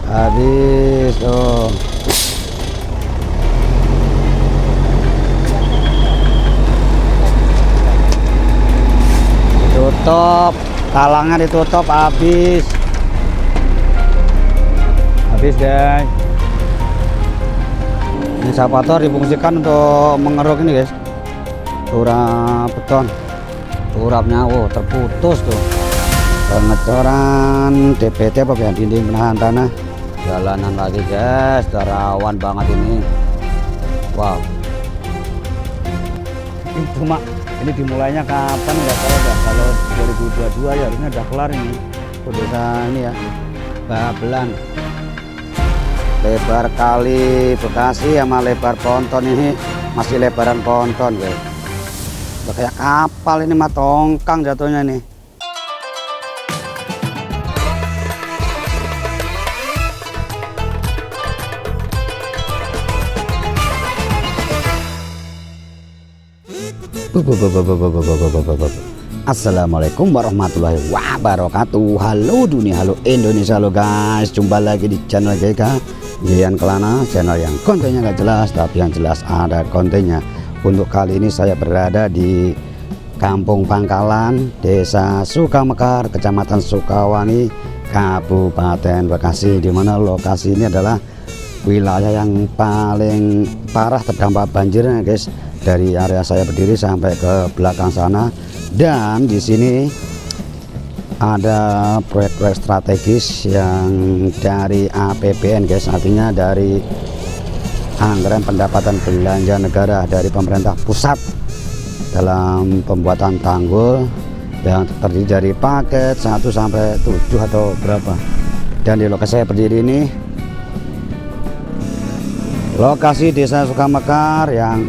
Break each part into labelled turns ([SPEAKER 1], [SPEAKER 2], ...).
[SPEAKER 1] habis tuh. Ditutup, talangnya ditutup, habis guys. Ini eskapator difungsikan untuk mengeruk ini guys, turap beton, turapnya terputus tuh. Pengecoran DPT apa ya, dinding penahan tanah. Jalanan lagi guys, rawan banget ini. Wow, ini cuma ini dimulainya kapan nggak tahu dah. Kalau 2022 ya harusnya udah kelar ini desa ini ya, Babelan. Lebar kali Bekasi sama lebar ponton ini masih lebaran ponton guys. Udah kayak kapal ini mah, tongkang jatuhnya nih. Assalamualaikum warahmatullahi wabarakatuh. Halo dunia, halo Indonesia, halo guys. Jumpa lagi di channel GK Gian Kelana, channel yang kontennya gak jelas tapi yang jelas ada kontennya. Untuk kali ini saya berada di Kampung Pangkalan, Desa Sukamekar, Kecamatan Sukawani, Kabupaten Bekasi, di mana lokasi ini adalah wilayah yang paling parah terdampak banjirnya guys. Dari area saya berdiri sampai ke belakang sana, dan di sini ada proyek-proyek strategis yang dari APBN guys, artinya dari anggaran pendapatan belanja negara dari pemerintah pusat dalam pembuatan tanggul yang terdiri dari paket 1 sampai 7 atau berapa. Dan di lokasi saya berdiri ini lokasi Desa Sukamekar yang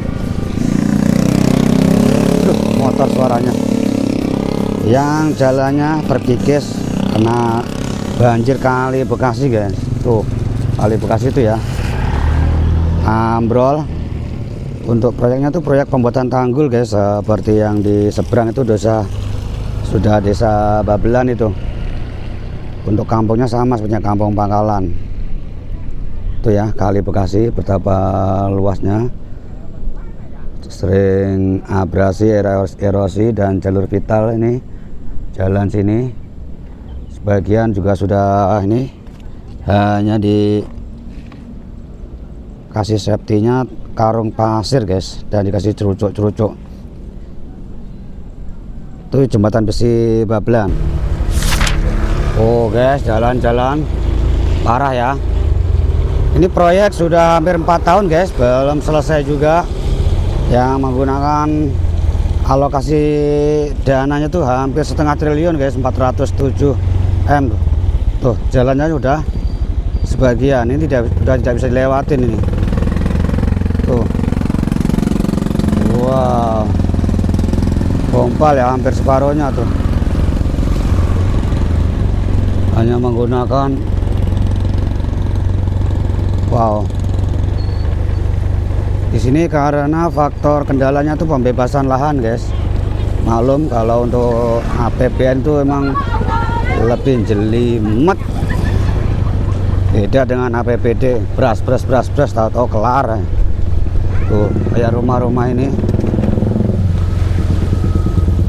[SPEAKER 1] motor suaranya, yang jalannya terkikis kena banjir kali Bekasi guys. Tuh kali Bekasi itu ya ambrol. Untuk proyeknya tuh proyek pembuatan tanggul guys, seperti yang di seberang itu desa Babelan itu. Untuk kampungnya sama seperti Kampung Pangkalan itu ya, kali Bekasi betapa luasnya, sering abrasi, erosi, dan jalur vital ini jalan sini sebagian juga sudah ini hanya dikasih safety-nya karung pasir guys, dan dikasih cerucuk-cerucuk. Itu jembatan besi Babelan. Oh guys, jalan-jalan parah ya. Ini proyek sudah hampir 4 tahun guys, belum selesai juga. Yang menggunakan alokasi dananya tuh hampir 1,5 triliun guys, 407 M. Tuh jalannya udah sebagian ini sudah tidak bisa dilewatin ini. Tuh, wow, gompal ya, hampir separuhnya tuh. Hanya menggunakan, wow. Di sini karena faktor kendalanya tuh pembebasan lahan guys. Maklum kalau untuk APBN tuh emang lebih jelimet. Beda dengan APBD, beras tahu-tahu kelar. Tuh kayak rumah-rumah ini.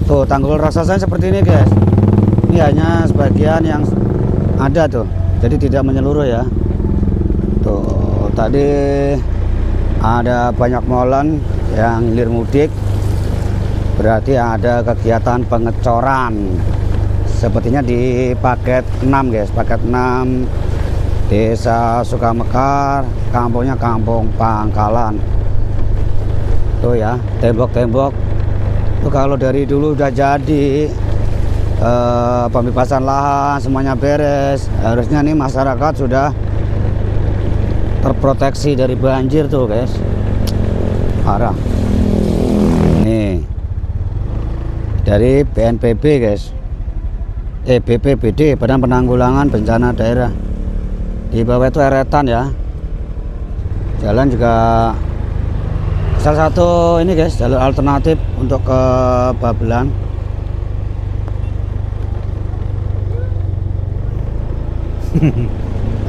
[SPEAKER 1] Tuh tanggul raksasa seperti ini guys. Ini hanya sebagian yang ada tuh, jadi tidak menyeluruh ya. Tuh tadi ada banyak molen yang hilir mudik, berarti ada kegiatan pengecoran. Sepertinya di paket 6 guys, paket 6 Desa Sukamekar, kampungnya Kampung Pangkalan. Tuh ya, tembok-tembok tuh kalau dari dulu udah jadi, pembebasan lahan semuanya beres, harusnya nih masyarakat sudah terproteksi dari banjir tuh guys, parah. Nih dari BNPB guys, BPBD, Badan Penanggulangan Bencana Daerah. Di bawah itu eretan ya. Jalan juga salah satu ini guys, jalur alternatif untuk ke Babelan.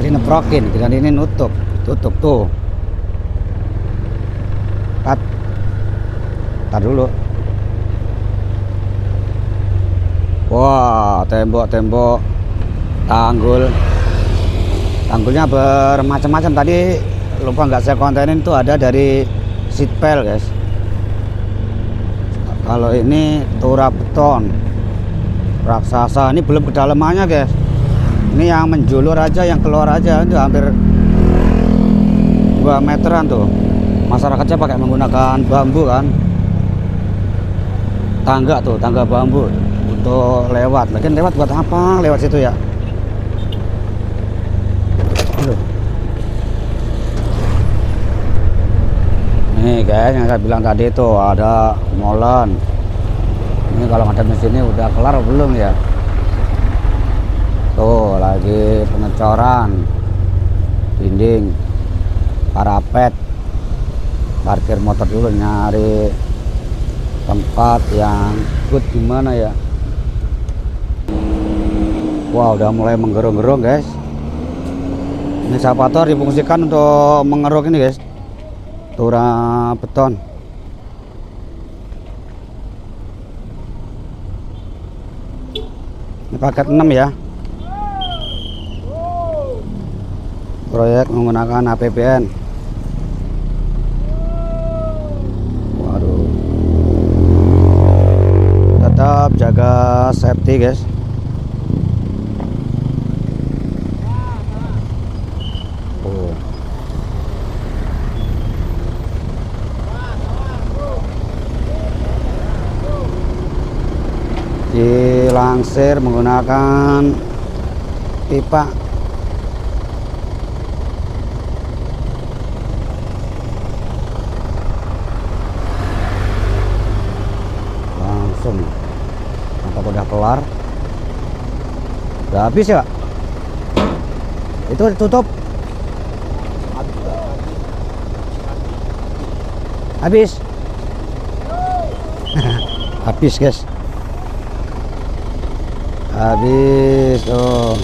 [SPEAKER 1] Tadi neprokin, dan ini tutup tuh. Tar dulu. Wah, tembok-tembok tanggulnya bermacam-macam. Tadi lupa nggak saya kontenin, tuh ada dari seatbelt guys. Kalau ini turap beton raksasa, ini belum kedalamannya guys. Ini yang menjulur aja, yang keluar aja itu hampir 2 meteran tuh. Masyarakatnya pakai menggunakan bambu kan, tangga bambu untuk lewat. Lagian lewat buat apa lewat situ ya? Aduh. Nih guys, yang saya bilang tadi itu ada molen. Ini kalau ada mesinnya udah kelar belum ya? Tuh lagi pengecoran dinding, parapet. Parkir motor dulu, nyari tempat yang good gimana ya. Wow, udah mulai menggerung-gerung guys. Ini ekskavator difungsikan untuk mengeruk ini guys, turap beton. Ini paket 6 ya. Proyek menggunakan APBN. Waduh. Tetap jaga safety guys. Oh. Dilansir menggunakan pipa. Mantap, udah kelar, udah habis ya. Itu ditutup habis. Habis guys, habis tuh.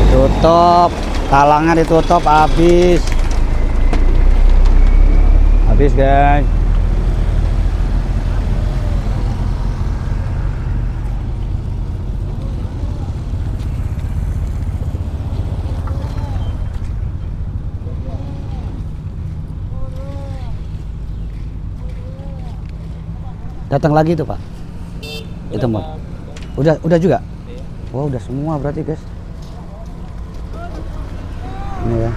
[SPEAKER 1] Ditutup, talangnya ditutup, habis guys. Datang lagi tuh Pak, itu mau udah juga. Wow, udah semua berarti guys. Ini ya,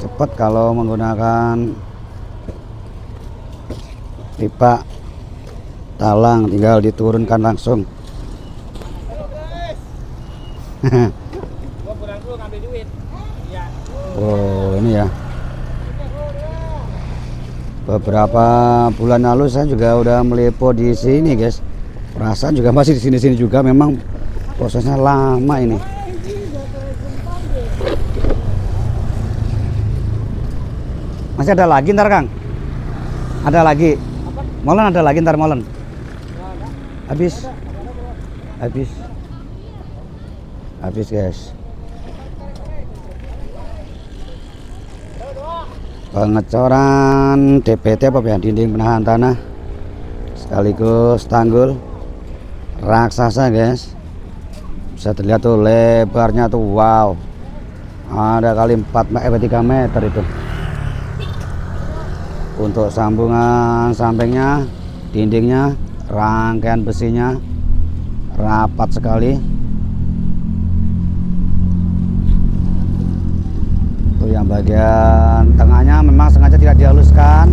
[SPEAKER 1] cepat kalau menggunakan pipa talang, tinggal diturunkan langsung. Oh, ini ya, beberapa bulan lalu saya juga udah meliput di sini guys. Perasaan juga masih di sini juga, memang prosesnya lama ini. Masih ada lagi ntar Kang? Ada lagi? Molen ada lagi ntar molen? Habis guys. Pengecoran DPT apa ya, dinding penahan tanah sekaligus tanggul raksasa guys. Bisa terlihat tuh lebarnya tuh, wow, ada kali 3 meter itu. Untuk sambungan sampingnya, dindingnya, rangkaian besinya rapat sekali. Tuh yang bagian tengahnya memang sengaja tidak dihaluskan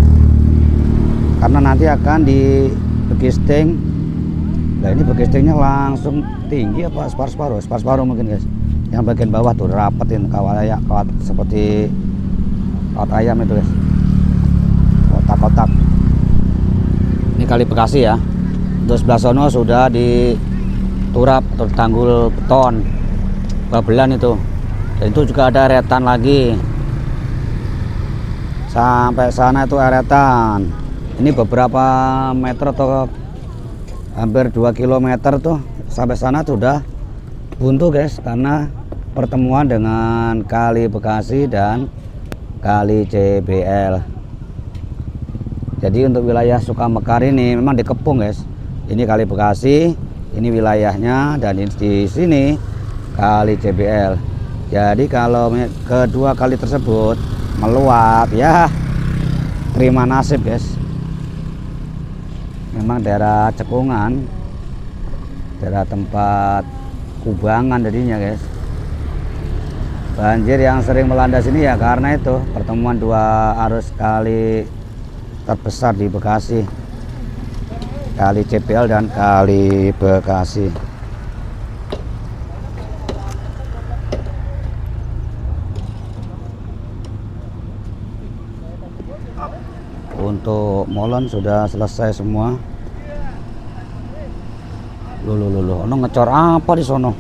[SPEAKER 1] karena nanti akan di begisting. Nah ini begistingnya langsung tinggi apa separuh mungkin guys. Yang bagian bawah tuh rapetin kawat seperti kawat ayam itu guys, kotak-kotak. Ini kali Bekasi ya. Untuk sebelah sono sudah diturap atau tanggul beton babelan itu. Dan itu juga ada eretan lagi. Sampai sana itu eretan. Ini beberapa meter atau hampir 2 kilometer tuh sampai sana tuh udah buntu guys, karena pertemuan dengan Kali Bekasi dan Kali CBL. Jadi untuk wilayah Sukamekar ini memang dikepung guys. Ini Kali Bekasi, ini wilayahnya, dan di sini Kali CBL. Jadi kalau kedua kali tersebut meluap, ya terima nasib guys. Memang daerah cekungan, daerah tempat kubangan jadinya guys. Banjir yang sering melanda sini ya karena itu pertemuan dua arus kali terbesar di Bekasi, Kali CBL dan Kali Bekasi. Untuk molen sudah selesai semua. Loh, ono ngecor apa di sono?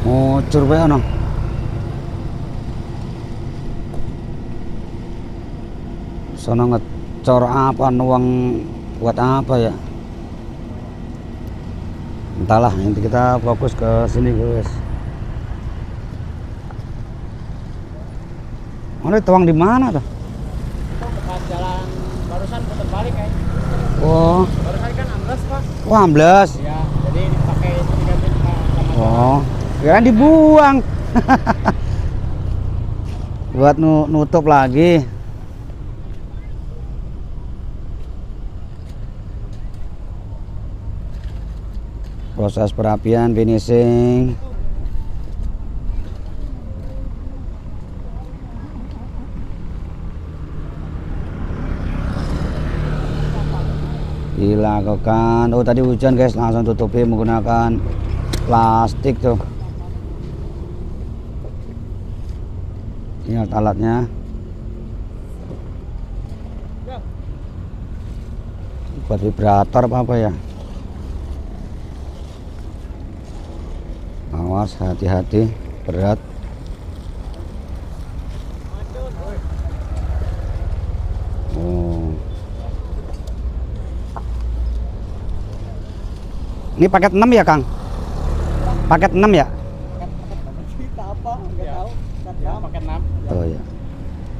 [SPEAKER 1] Ngucur bae ono. Sono ngecor apa, nuang buat apa ya? Entahlah, nanti kita fokus ke sini guys. Mana tuang di mana tuh?
[SPEAKER 2] Bekas jalan barusan putar balik kayak.
[SPEAKER 1] Oh.
[SPEAKER 2] Barusan kan amblas pak.
[SPEAKER 1] Wah, amblas.
[SPEAKER 2] Ya, jadi dipakai diganti sama.
[SPEAKER 1] Oh, kirain dibuang. Buat nutup lagi. Proses perapian finishing. Dilakukan. Oh tadi hujan guys, langsung tutupi menggunakan plastik tuh. Ini alat-alatnya. Buat vibrator apa ya? Awas, hati-hati, berat. Oh. Ini paket 6 ya, Kang? Paket 6 ya?
[SPEAKER 2] Apa? Enggak tahu. Ya, paket 6.
[SPEAKER 1] Oh ya.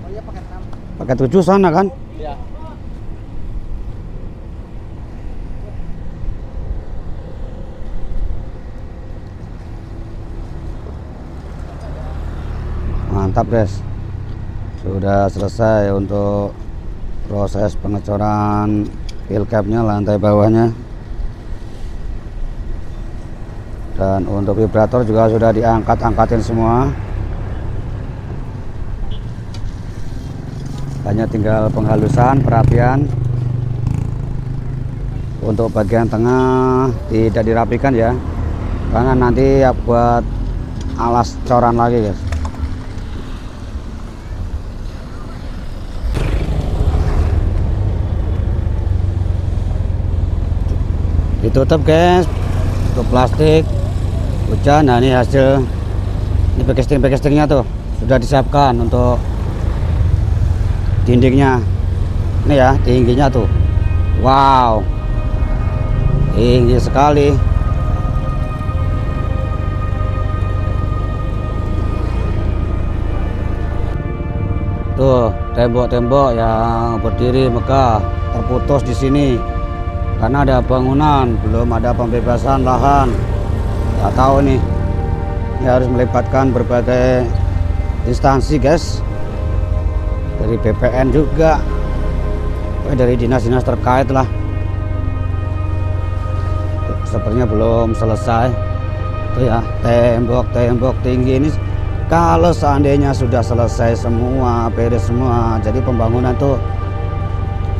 [SPEAKER 2] Oh iya paket 6.
[SPEAKER 1] Paket 7 sana kan?
[SPEAKER 2] Iya.
[SPEAKER 1] Mantap guys, sudah selesai untuk proses pengecoran peel capnya, lantai bawahnya, dan untuk vibrator juga sudah diangkat-angkatin semua. Hanya tinggal penghalusan, perapian. Untuk bagian tengah tidak dirapikan ya, karena nanti ya buat alas coran lagi guys. Ditutup guys untuk plastik hujan. Nah ini hasil, ini packagingnya tuh sudah disiapkan untuk dindingnya. Ini ya tingginya tuh, wow, tinggi sekali. Tuh tembok-tembok yang berdiri megah terputus di sini karena ada bangunan, belum ada pembebasan lahan. Nggak tahu nih, ini harus melibatkan berbagai instansi guys, dari BPN juga, dari dinas-dinas terkait lah. Sepertinya belum selesai. Itu ya tembok-tembok tinggi ini, kalau seandainya sudah selesai semua, beres semua, jadi pembangunan tuh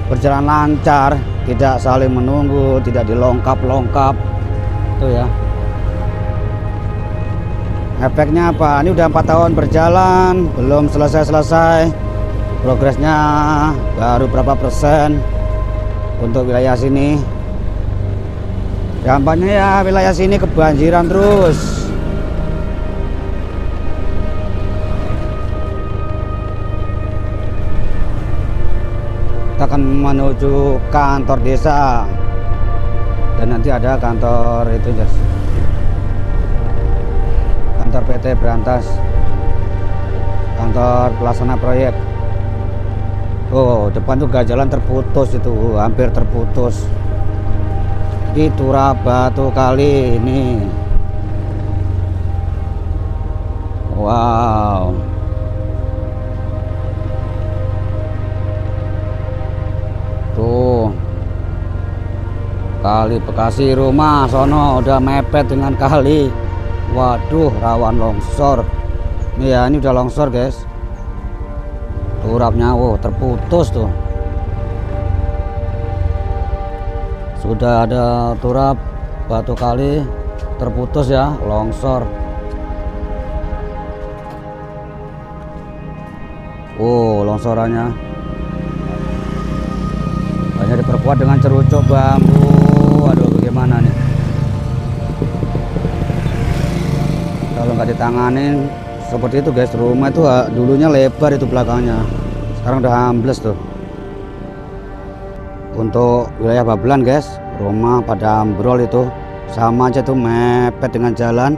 [SPEAKER 1] berjalan lancar, tidak saling menunggu, tidak dilongkap-longkap. Tuh ya. Efeknya apa? Ini udah 4 tahun berjalan, belum selesai-selesai. Progresnya baru berapa persen untuk wilayah sini. Dampaknya ya wilayah sini kebanjiran terus. Kita akan menuju kantor desa. Dan nanti ada kantor itu, guys. Kantor PT Berantas. Kantor pelaksana proyek. Oh, depan tuh gak jalan terputus itu, hampir terputus. Di turap batu kali ini. Wow. Tuh. Kali Bekasi rumah sono udah mepet dengan kali. Waduh, rawan longsor. Nih ya, ini udah longsor, guys. Turapnya, wow, terputus tuh. Sudah ada turap batu kali terputus ya, longsor. Oh, longsorannya banyak diperkuat dengan cerucuk bambu. Aduh, bagaimana nih kalau nggak ditanganin seperti itu, guys. Rumah itu dulunya lebar itu belakangnya, sekarang udah ambles tuh. Untuk wilayah Babelan, guys, rumah pada ambrol itu sama aja tuh, mepet dengan jalan.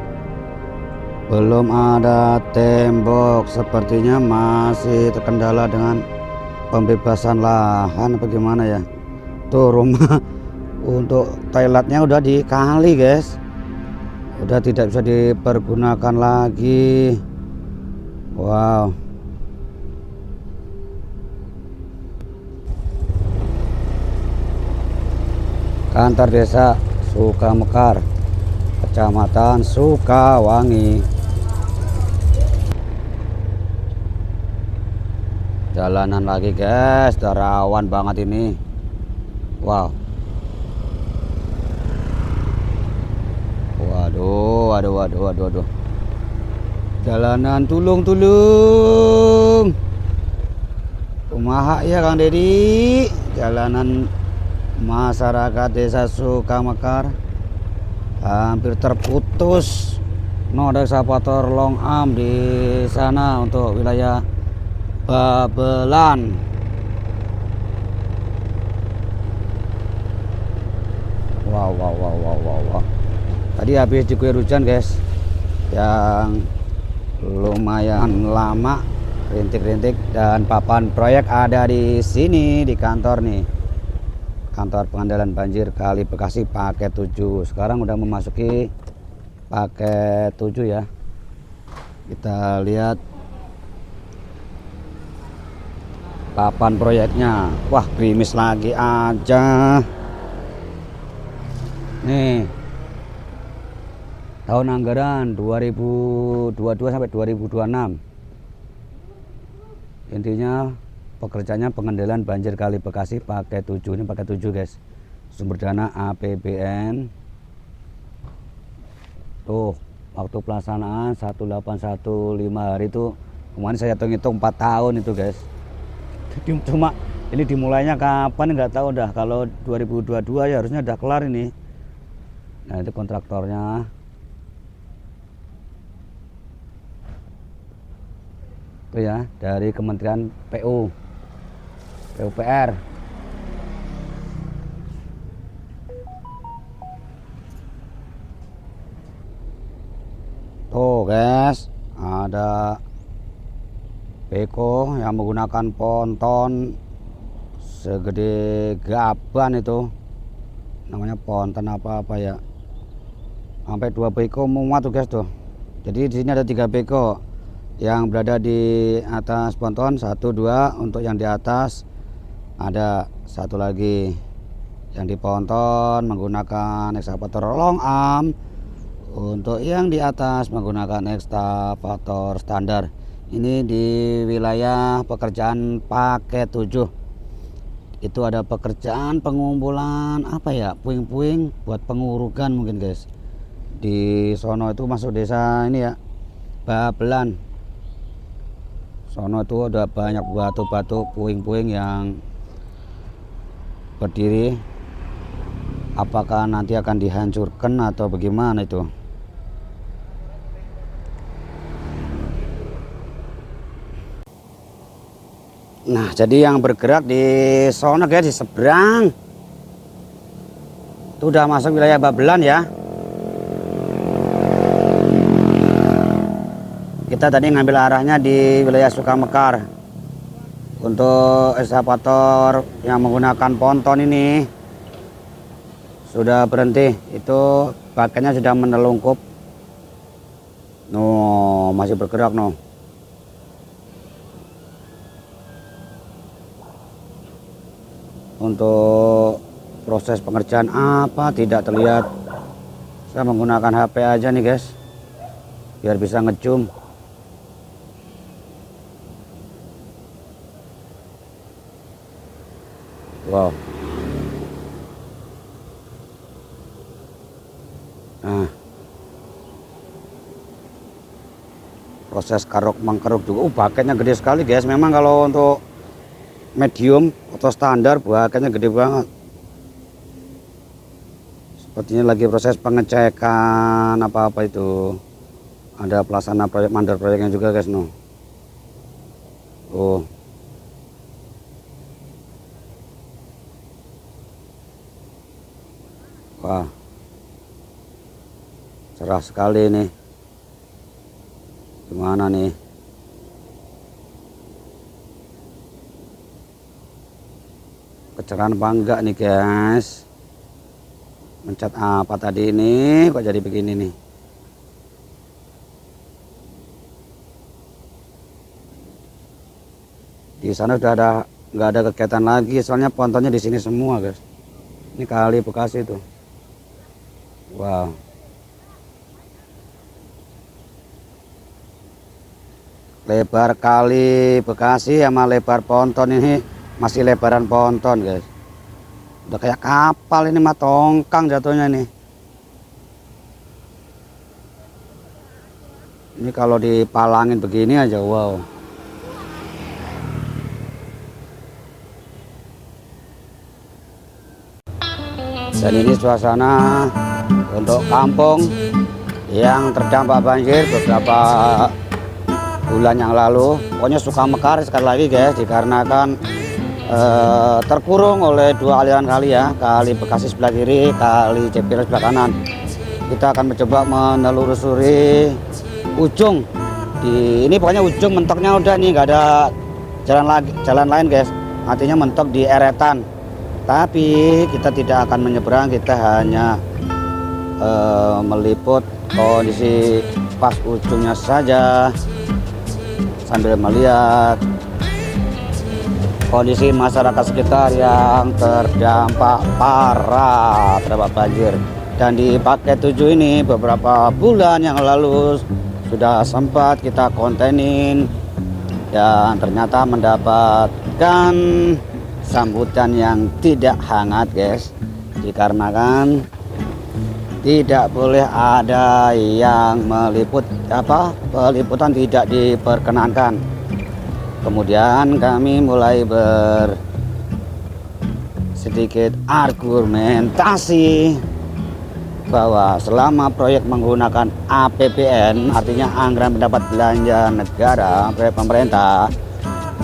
[SPEAKER 1] Belum ada tembok, sepertinya masih terkendala dengan pembebasan lahan apa gimana ya. Tuh rumah untuk toiletnya udah di kali, guys, udah tidak bisa dipergunakan lagi. Wow. Kantor desa Sukamekar, Kecamatan Sukawangi. Jalanan lagi, guys, udah rawan banget ini. Wow. Waduh. Jalanan tulung. Kumaha ya Kang Dedi, jalanan masyarakat desa Sukamekar hampir terputus. No, ada ekskavator long arm di sana untuk wilayah Babelan. Wow. Tadi habis diguyur hujan, guys, yang lumayan lama, rintik-rintik, dan papan proyek ada di sini di kantor nih. Kantor pengendalian banjir Kali Bekasi paket 7. Sekarang udah memasuki paket 7 ya. Kita lihat papan proyeknya. Wah, gerimis lagi aja. Nih, tahun anggaran 2022 sampai 2026. Intinya pekerjaannya pengendalian banjir Kali Bekasi paket 7. Ini paket 7, guys. Sumber dana APBN. Tuh, waktu pelaksanaan 1815 hari itu. Kemarin saya hitung 4 tahun itu, guys. Cuma ini dimulainya kapan nggak tahu dah. Kalau 2022 ya harusnya udah kelar ini. Nah, itu kontraktornya. Itu ya, dari Kementerian PUPR. Tuh, guys, ada beko yang menggunakan ponton segede gaban itu. Namanya ponton apa ya. Sampai 2 beko muat tuh, guys, tuh. Jadi di sini ada 3 beko yang berada di atas ponton, 1, 2. Untuk yang di atas ada 1 lagi yang di ponton menggunakan ekskavator long arm. Untuk yang di atas menggunakan ekskavator standar. Ini di wilayah pekerjaan paket 7. Itu ada pekerjaan pengumpulan apa ya, puing-puing buat pengurukan mungkin, guys. Di sono itu masuk desa ini ya, Babelan. Sono itu ada banyak batu-batu, puing-puing yang berdiri. Apakah nanti akan dihancurkan atau bagaimana itu? Nah, jadi yang bergerak di sono guys, di seberang. Itu udah masuk wilayah Babelan ya. Kita tadi ngambil arahnya di wilayah Sukamekar. Untuk eskavator yang menggunakan ponton ini sudah berhenti. Itu pakainya sudah menelungkup. No, masih bergerak no. Untuk proses pengerjaan apa tidak terlihat. Saya menggunakan HP aja nih guys, biar bisa ngezoom. Wow. Nah, proses karok mengkeruk juga. Baketnya gede sekali guys. Memang kalau untuk medium atau standar baketnya gede banget. Sepertinya lagi proses pengecekan apa-apa itu. Ada pelaksana proyek, mandor proyeknya juga guys no. Oh. Wah. Cerah sekali nih. Gimana nih? Kecerahan apa enggak nih guys? Mencet apa tadi ini kok jadi begini nih? Di sana udah ada, nggak ada kegiatan lagi, soalnya pontonnya di sini semua guys. Ini kali Bekasi tuh. Wow. Lebar kali Bekasi sama lebar ponton ini masih lebaran ponton guys. Udah kayak kapal ini mah, tongkang jatuhnya nih. Ini kalau dipalangin begini aja wow. Dan ini suasana untuk kampung yang terdampak banjir beberapa bulan yang lalu. Pokoknya Sukamekar sekali lagi guys, dikarenakan terkurung oleh dua aliran kali ya, kali Bekasi sebelah kiri, kali Cipiras sebelah kanan. Kita akan mencoba menelusuri ujung di ini, pokoknya ujung mentoknya udah nih, nggak ada jalan lain guys, artinya mentok di eretan. Tapi kita tidak akan menyeberang, kita hanya meliput kondisi pas ujungnya saja sambil melihat kondisi masyarakat sekitar yang terdampak parah terhadap banjir. Dan di paket 7 ini beberapa bulan yang lalu sudah sempat kita kontenin dan ternyata mendapatkan sambutan yang tidak hangat guys, dikarenakan tidak boleh ada yang meliput, peliputan tidak diperkenankan. Kemudian kami mulai sedikit argumentasi bahwa selama proyek menggunakan APBN, artinya anggaran pendapat belanja negara, proyek pemerintah,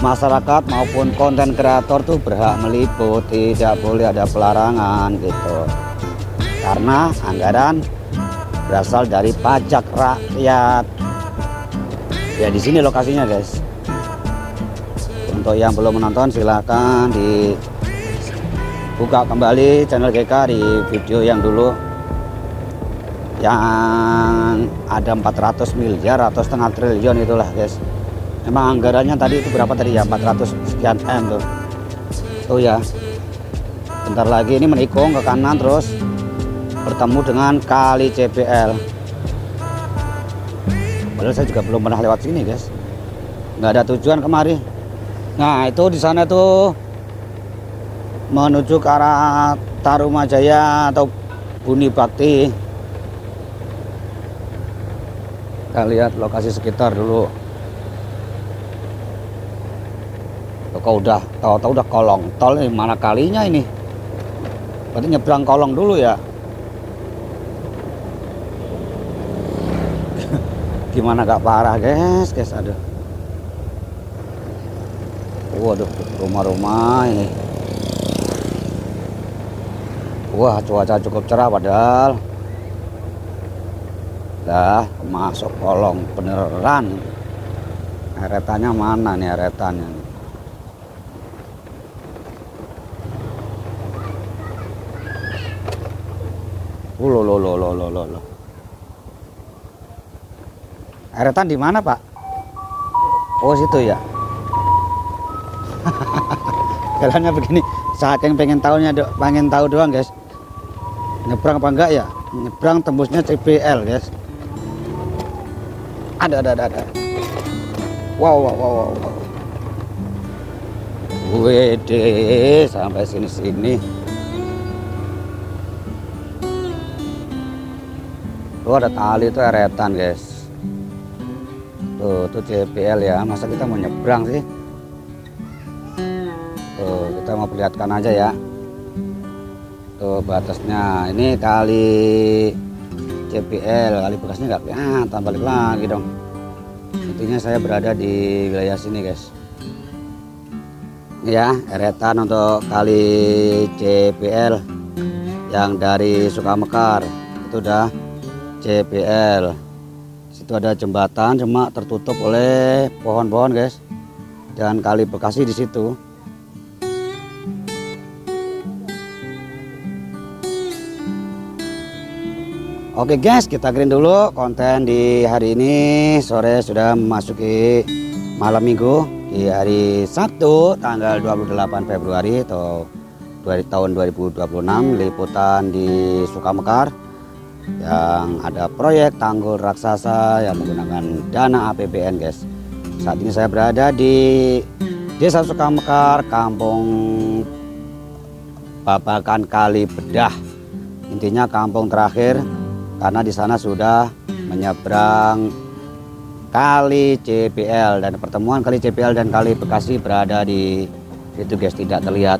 [SPEAKER 1] masyarakat maupun konten kreator tuh berhak meliput, tidak boleh ada pelarangan gitu. Karena anggaran berasal dari pajak rakyat. Ya di sini lokasinya guys. Untuk yang belum menonton silahkan dibuka kembali channel GK di video yang dulu yang ada 400 miliar atau setengah triliun itulah guys. Emang anggarannya tadi itu berapa tadi ya, 400 sekian M tuh. Tuh ya, bentar lagi ini menikung ke kanan terus bertemu dengan kali CPL. Padahal saya juga belum pernah lewat sini guys, nggak ada tujuan kemari. Nah itu di sana tuh menuju ke arah Tarumajaya atau Buni Bakti. Kita lihat lokasi sekitar dulu. Kok udah tahu-tahu udah kolong tol ini, mana kalinya ini? Berarti nyebrang kolong dulu ya. Gimana gak parah guys, aduh. Waduh, rumah-rumah ini. Wah, cuaca cukup cerah padahal. Dah, masuk kolong beneran. Eretannya mana nih eretannya? Loh. Eretan di mana, Pak? Oh, situ ya. Jalannya begini, saking pengen tahu doang, guys. Nyebrang apa enggak ya? Nyebrang tembusnya CPL, guys. Ada. Wow. Wede, sampai sini. Tuh ada tali itu eretan, guys. Tuh CPL ya. Masa kita mau nyebrang sih? Tuh, kita mau perlihatkan aja ya. Tuh batasnya. Ini kali CPL, kali bekasnya nggak kelihatan, balik lagi dong. Intinya saya berada di wilayah sini, guys. Ini ya, eretan untuk kali CPL yang dari Sukamekar. Itu udah CPL. Situ ada jembatan cuma tertutup oleh pohon-pohon, guys. Dan kali Bekasi di situ. Oke guys, kita green dulu konten di hari ini. Sore sudah memasuki malam minggu di hari Sabtu tanggal 28 Februari atau tahun 2026. Liputan di Sukamekar yang ada proyek tanggul raksasa yang menggunakan dana APBN, guys. Saat ini saya berada di Desa Sukamekar, Kampung Babakan Kali Bedah. Intinya kampung terakhir, karena di sana sudah menyeberang kali CPL dan pertemuan kali CPL dan kali Bekasi berada di situ, guys, tidak terlihat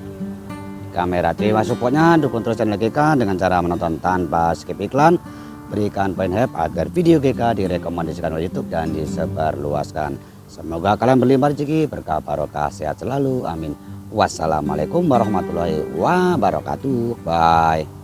[SPEAKER 1] kamera. Terima supportnya, dukung terus channel GK dengan cara menonton tanpa skip iklan, berikan poin hype agar video GK direkomendasikan oleh YouTube dan disebarluaskan. Semoga kalian berlimpah rezeki, berkah barokah, sehat selalu, amin. Wassalamualaikum warahmatullahi wabarakatuh. Bye.